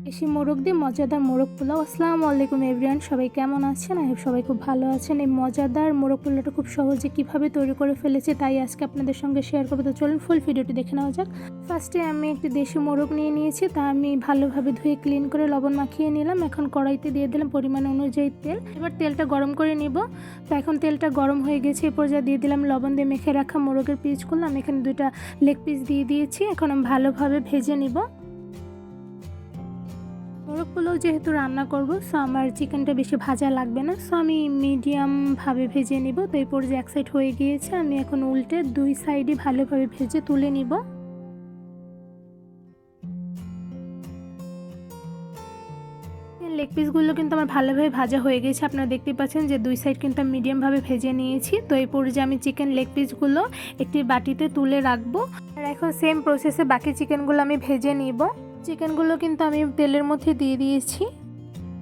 দেশি মোরগ দিয়ে মজাদার মোরগ পোলাও। আসসালামু আলাইকুম এভরিওয়ান, সবাই কেমন আছেন? আই হোপ সবাই খুব ভালো আছেন। এই মজাদার মোরগ পোলাওটা খুব সহজে কিভাবে তৈরি করে ফেলেছি তাই আজকে আপনাদের সঙ্গে শেয়ার করবো। তো চলুন ফুল ভিডিওটি দেখে নেওয়া যাক। ফার্স্টে আমি একটি দেশি মোরগ নিয়ে নিয়েছি, তা আমি ভালোভাবে ধুয়ে ক্লিন করে লবণ মাখিয়ে নিলাম। এখন কড়াইতে দিয়ে দিলাম পরিমাণ অনুযায়ী তেল। এবার তেলটা গরম করে নিব। তো এখন তেলটা গরম হয়ে গেছে, এরপর যা দিয়ে দিলাম লবণ দিয়ে মেখে রাখা মোরগের পিসগুলো। আমি এখানে 2টা লেগ পিস দিয়ে দিয়েছি। এখন আমি ভালোভাবে ভেজে নিব। মোরগ পোলাও যেহেতু রান্না করব, সো আমার চিকেনটা বেশি ভাজা লাগবে না, সো আমি মিডিয়ামভাবে ভেজে নিব। তো এরপর যে এক সাইড হয়ে গিয়েছে, আমি এখন উল্টে 2 সাইডই ভালোভাবে ভেজে তুলে নিব। লেগ পিসগুলো কিন্তু আমার ভালোভাবে ভাজা হয়ে গেছে, আপনারা দেখতে পাচ্ছেন যে 2 সাইড কিন্তু আমি মিডিয়ামভাবে ভেজে নিয়েছি। তো এরপর যে আমি চিকেন লেগ পিসগুলো একটি বাটিতে তুলে রাখবো। আর এখন সেম প্রসেসে বাকি চিকেনগুলো আমি ভেজে নিব। চিকেনগুলো কিন্তু আমি তেলের মধ্যে দিয়ে দিয়েছি।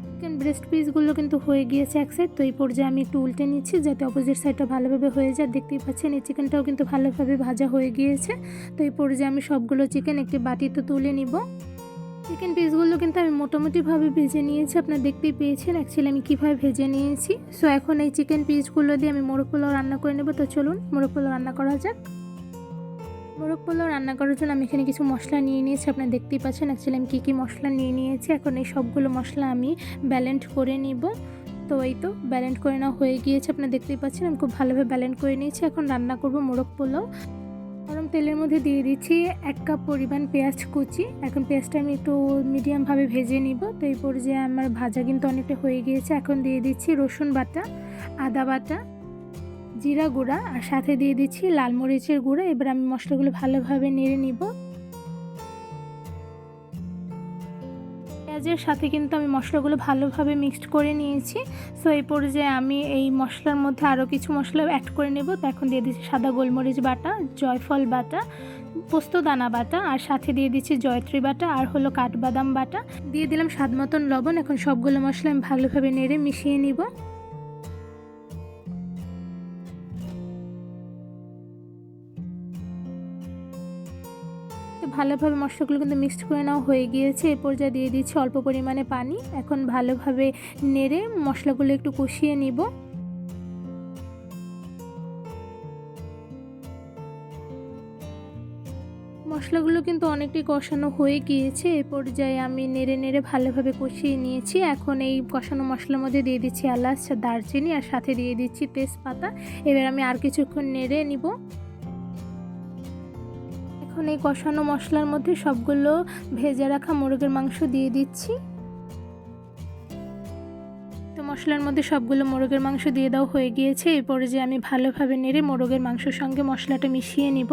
চিকেন ব্রেস্ট পিসগুলো কিন্তু হয়ে গিয়েছে এক সাইড। তো এই পর্যায়ে আমি একটু উল্টে নিচ্ছি যাতে অপোজিট সাইডটা ভালোভাবে হয়ে যায়। দেখতেই পাচ্ছেন এই চিকেনটাও কিন্তু ভালোভাবে ভাজা হয়ে গিয়েছে। তো এই পর্যায়ে আমি সবগুলো চিকেন একটি বাটিতে তুলে নিব। চিকেন পিসগুলো কিন্তু আমি মোটামুটিভাবে ভেজে নিয়েছি, আপনারা দেখতেই পেয়েছেন অ্যাকচুয়ালি আমি কীভাবে ভেজে নিয়েছি। সো এখন এই চিকেন পিসগুলো দিয়ে আমি মোরগ পোলাও রান্না করে নেব। তো চলুন মোরগ পোলাও রান্না করা যাক। মোরগ পোলাও রান্না করার জন্য আমি এখানে কিছু মশলা নিয়ে নিয়েছি, আপনারা দেখতেই পাচ্ছেন অ্যাকচুয়ালি আমি কী মশলা নিয়ে নিয়েছি। এখন এই সবগুলো মশলা আমি ব্যালেন্ড করে নিব। তো এই তো ব্যালেন্ড করে নেওয়া হয়ে গিয়েছে, আপনারা দেখতেই পাচ্ছেন আমি খুব ভালোভাবে ব্যালেন্ড করে নিয়েছি। এখন রান্না করব মোরগ পোলাও। গরম তেলের মধ্যে দিয়ে দিচ্ছি 1 কাপ পরিমাণ পেঁয়াজ কুচি। এখন পেঁয়াজটা আমি একটু মিডিয়ামভাবে ভেজে নিব। তো এই পর্যায়ে আমার ভাজা কিন্তু অনেকটা হয়ে গিয়েছে। এখন দিয়ে দিচ্ছি রসুন বাটা, আদা বাটা, জিরা গুঁড়া আর সাথে দিয়ে দিচ্ছি লাল মরিচের গুঁড়া। এবার আমি মশলাগুলো ভালোভাবে নেড়ে নিব। পেঁয়াজের সাথে কিন্তু আমি মশলাগুলো ভালোভাবে মিক্সড করে নিয়েছি। সো এই পর্যায়ে আমি এই মশলার মধ্যে আরও কিছু মশলা অ্যাড করে নেব। তো এখন দিয়ে দিচ্ছি সাদা গোলমরিচ বাটা, জয়ফল বাটা, পোস্ত দানা বাটা আর সাথে দিয়ে দিচ্ছি জয়ত্রী বাটা আর হলো কাঠবাদাম বাটা। দিয়ে দিলাম স্বাদ মতন লবণ। এখন সবগুলো মশলা আমি ভালোভাবে নেড়ে মিশিয়ে নিব। ভালোভাবে মশলাগুলো কিন্তু মিক্সড করে নেওয়া হয়ে গিয়েছে। এর পর্যায়ে দিয়ে দিচ্ছি অল্প পরিমাণে পানি। এখন ভালোভাবে নেড়ে মশলাগুলো একটু কষিয়ে নিব। মশলাগুলো কিন্তু অনেকটাই কষানো হয়ে গিয়েছে। এ পর্যায়ে আমি নেড়ে নেড়ে ভালোভাবে কষিয়ে নিয়েছি। এখন এই কষানো মশলার মধ্যে দিয়ে দিচ্ছি এলাচ, দারচিনি আর সাথে দিয়ে দিচ্ছি তেজপাতা। এবার আমি আর কিছুক্ষণ নেড়ে নিব। এখন এই কষানো মশলার মধ্যে সবগুলো ভেজে রাখা মুরগির মাংস দিয়ে দিচ্ছি। তো মশলার মধ্যে সবগুলো মুরগির মাংস দিয়ে দেওয়া হয়ে গিয়েছে। এরপরে যে আমি ভালোভাবে নেড়ে মুরগির মাংসের সঙ্গে মশলাটা মিশিয়ে নিব।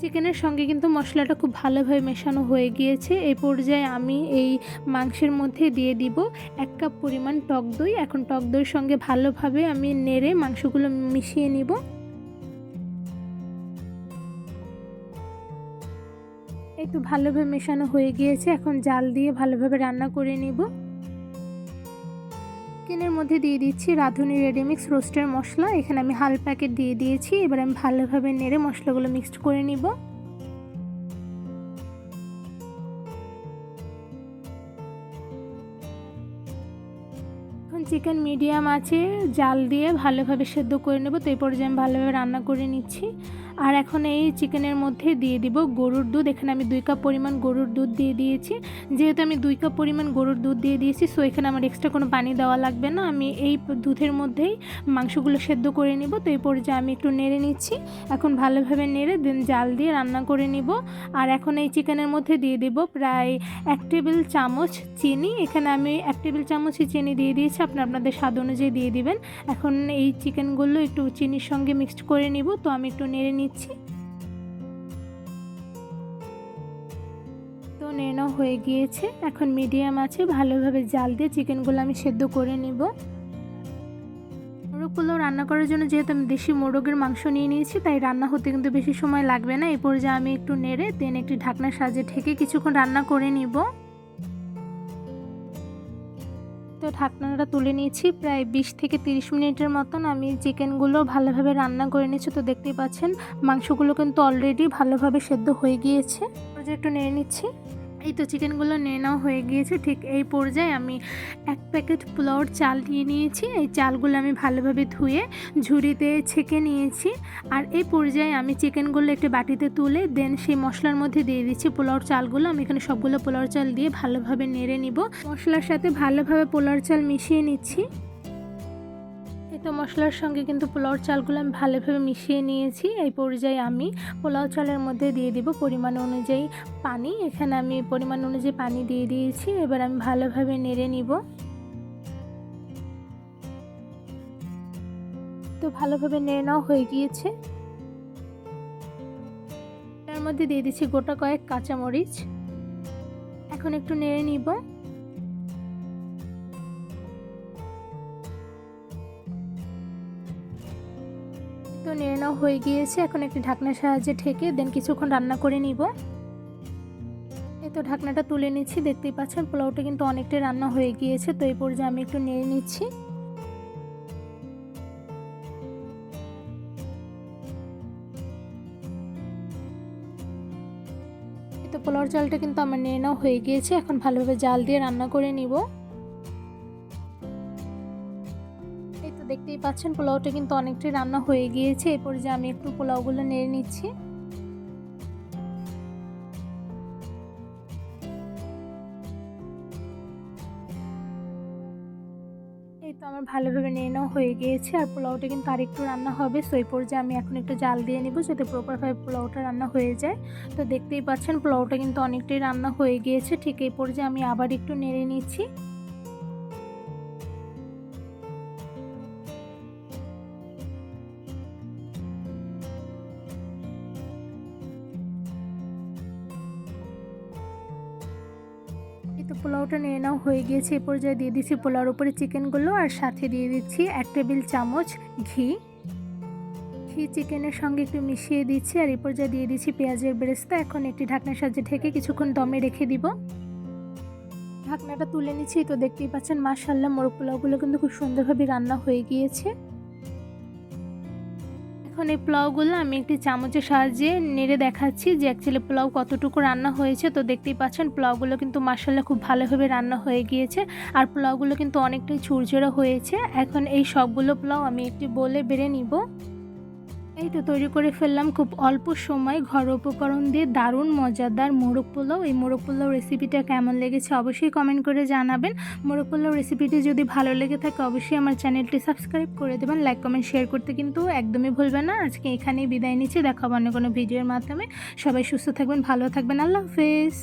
চিকেনের সঙ্গে কিন্তু মশলাটা খুব ভালোভাবে মেশানো হয়ে গিয়েছে। এই পর্যায়ে আমি এই মাংসের মধ্যে দিয়ে দিব 1 কাপ পরিমাণ টক দই। এখন টক দইয়ের সঙ্গে ভালোভাবে আমি নেড়ে মাংসগুলো মিশিয়ে নিব। এই তো ভালোভাবে মেশানো হয়ে গিয়েছে। এখন জাল দিয়ে ভালোভাবে রান্না করে নিব। চিকেনের মধ্যে দিয়ে দিচ্ছি রাঁধুনি রেডিমিক্স রোস্টের মশলা। এখানে আমি হাফ প্যাকেট দিয়ে দিয়েছি। এবার আমি ভালোভাবে নেড়ে মশলাগুলো মিক্সড করে নিব। এখন চিকেন মিডিয়াম আছে জাল দিয়ে ভালোভাবে সেদ্ধ করে নেব। তো এই পর্যায়ে আমি ভালোভাবে রান্না করে নিচ্ছি। আর এখন এই চিকেনের মধ্যে দিয়ে দিব গরুর দুধ। এখানে আমি 2 কাপ পরিমাণ গরুর দুধ দিয়ে দিয়েছি। যেহেতু আমি 2 কাপ পরিমাণ গরুর দুধ দিয়ে দিয়েছি, সো এখানে আমার এক্সট্রা কোনো পানি দেওয়া লাগবে না। আমি এই দুধের মধ্যেই মাংসগুলো সেদ্ধ করে নিব। তো এই পর্যায়ে আমি একটু নেড়ে নিচ্ছি। এখন ভালোভাবে নেড়ে দেন জাল দিয়ে রান্না করে নিব। আর এখন এই চিকেনের মধ্যে দিয়ে দিব প্রায় 1 টেবিল চামচ চিনি। এখানে আমি 1 টেবিল চামচই চিনি দিয়ে দিয়েছি, আপনাদের স্বাদ অনুযায়ী দিয়ে দিবেন। এখন এই চিকেনগুলো একটু চিনির সঙ্গে মিক্সড করে নিব। তো আমি একটু নেড়ে নিচ্ছি। তো নেড়ানো হয়ে গিয়েছে। এখন মিডিয়াম আছে ভালোভাবে জাল দিয়ে চিকেনগুলো আমি সেদ্ধ করে নিব। মোরগ পোলাও রান্না করার জন্য যেহেতু আমি দেশি মোরগের মাংস নিয়ে নিয়েছি, তাই রান্না হতে কিন্তু বেশি সময় লাগবে না। এই পর্যায়ে আমি একটু নেড়ে দেন একটি ঢাকনার সাহায্যে ঢেকে কিছুক্ষণ রান্না করে নিব। তো তো ঢাকনাটা তুলে নিয়েছি, প্রায় 20 থেকে 30 মিনিটের মতন আমি চিকেনগুলো ভালোভাবে রান্না করে নিচ্ছি। তো দেখতেই পাচ্ছেন মাংসগুলো কিন্তু অলরেডি ভালোভাবে সেদ্ধ হয়ে গিয়েছে। একটু নেড়ে নিচ্ছি। এই তো চিকেনগুলো নিয়ে নেওয়া হয়ে গিয়েছে। ঠিক এই পর্যায়ে আমি 1 প্যাকেট পোলাওর চাল নিয়ে নিয়েছি। এই চালগুলো আমি ভালোভাবে ধুয়ে ঝুড়িতে ছেঁকে নিয়েছি। আর এই পর্যায়ে আমি চিকেনগুলো একটি বাটিতে তুলে দেন সেই মশলার মধ্যে দিয়ে দিচ্ছি পোলাওর চালগুলো। আমি এখানে সবগুলো পোলাওর চাল দিয়ে ভালোভাবে নেড়ে নিব। মশলার সাথে ভালোভাবে পোলাওর চাল মিশিয়ে নিচ্ছি। এই তো মশলার সঙ্গে কিন্তু পোলাওর চালগুলো আমি ভালোভাবে মিশিয়ে নিয়েছি। এই পর্যায়ে আমি পোলাও চালের মধ্যে দিয়ে দিব পরিমাণ অনুযায়ী পানি। এখানে আমি পরিমাণ অনুযায়ী পানি দিয়ে দিয়েছি। এবার আমি ভালোভাবে নেড়ে নিব। তো ভালোভাবে নেড়ে নেওয়া হয়ে গিয়েছে। তার মধ্যে দিয়ে দিচ্ছি গোটা কয়েক কাঁচামরিচ। এখন একটু নেড়ে নিব। তো নেড়ে নেওয়া হয়ে গিয়েছে। এখন একটি ঢাকনার সাহায্যে ঢেকে দেন কিছুক্ষণ রান্না করে নিব। এই তো ঢাকনাটা তুলে নিচ্ছি। দেখতেই পাচ্ছেন পোলাওটা কিন্তু অনেকটাই রান্না হয়ে গিয়েছে। তো এই পর্যায়ে আমি একটু নেড়ে নিচ্ছি। এই তো পোলাওর চালটা কিন্তু আমার নেড়ে নেওয়া হয়ে গিয়েছে। এখন ভালোভাবে জাল দিয়ে রান্না করে নিব। দেখতেই পাচ্ছেন পোলাওটা কিন্তু অনেকটাই রান্না হয়ে গিয়েছে। এরপর যে আমি একটু পোলাওগুলো নেড়ে নিচ্ছি। এই তো আমার ভালোভাবে নেড়ে নেওয়া হয়ে গিয়েছে। আর পোলাওটা কিন্তু আরেকটু রান্না হবে। সো এই পর্যায়ে আমি এখন একটু জাল দিয়ে নিব যাতে প্রপারভাবে পোলাওটা রান্না হয়ে যায়। তো দেখতেই পাচ্ছেন পোলাওটা কিন্তু অনেকটাই রান্না হয়ে গিয়েছে। ঠিক এই পর্যায়ে আমি আবার একটু নেড়ে নিচ্ছি। তো পোলাওটা নিয়ে নেওয়া হয়ে গিয়েছে। এই পর্যায়ে দিয়ে দিচ্ছি পোলাওর উপরে চিকেনগুলো আর সাথে দিয়ে দিচ্ছি 1 টেবিল চামচ ঘি। চিকেনের সঙ্গে একটু মিশিয়ে দিচ্ছি। আর এই পর্যায়ে দিয়ে দিচ্ছি পেঁয়াজের বেরেস্তা। এখন একটি ঢাকনার সাহায্যে ঢেকে কিছুক্ষণ দমে রেখে দিব। ঢাকনাটা তুলে নিচ্ছি। তো দেখতেই পাচ্ছেন মাশাআল্লাহ মোরগ পোলাওগুলো কিন্তু খুব সুন্দরভাবে রান্না হয়ে গিয়েছে। এখন এই পোলাওগুলো আমি একটি চামচের সাহায্যে নেড়ে দেখাচ্ছি যে অ্যাকচুয়ালি পোলাও কতটুকু রান্না হয়েছে। তো দেখতেই পাচ্ছেন পোলাওগুলো কিন্তু মাশাআল্লাহ খুব ভালোভাবে রান্না হয়ে গিয়েছে। আর পোলাওগুলো কিন্তু অনেকটাই ঝুরঝুরে হয়েছে। এখন এই সবগুলো পোলাও আমি একটি বোলে বেড়ে নিব। এই তো তৈরি করে ফেললাম খুব অল্প সময় ঘরোয়া উপকরণ দিয়ে দারুণ মজাদার মোরগ পোলাও। এই মোরগ পোলাও রেসিপিটা কেমন লেগেছে অবশ্যই কমেন্ট করে জানাবেন। মোরগ পোলাও রেসিপিটি যদি ভালো লেগে থাকে অবশ্যই আমার চ্যানেলটি সাবস্ক্রাইব করে দেবেন। লাইক কমেন্ট শেয়ার করতে কিন্তু একদমই ভুলবেন না। আজকে এখানেই বিদায় নিচ্ছি। দেখা হবে অন্য কোনো ভিডিওর মাধ্যমে। সবাই সুস্থ থাকবেন, ভালো থাকবেন। আল্লাহ হাফেজ।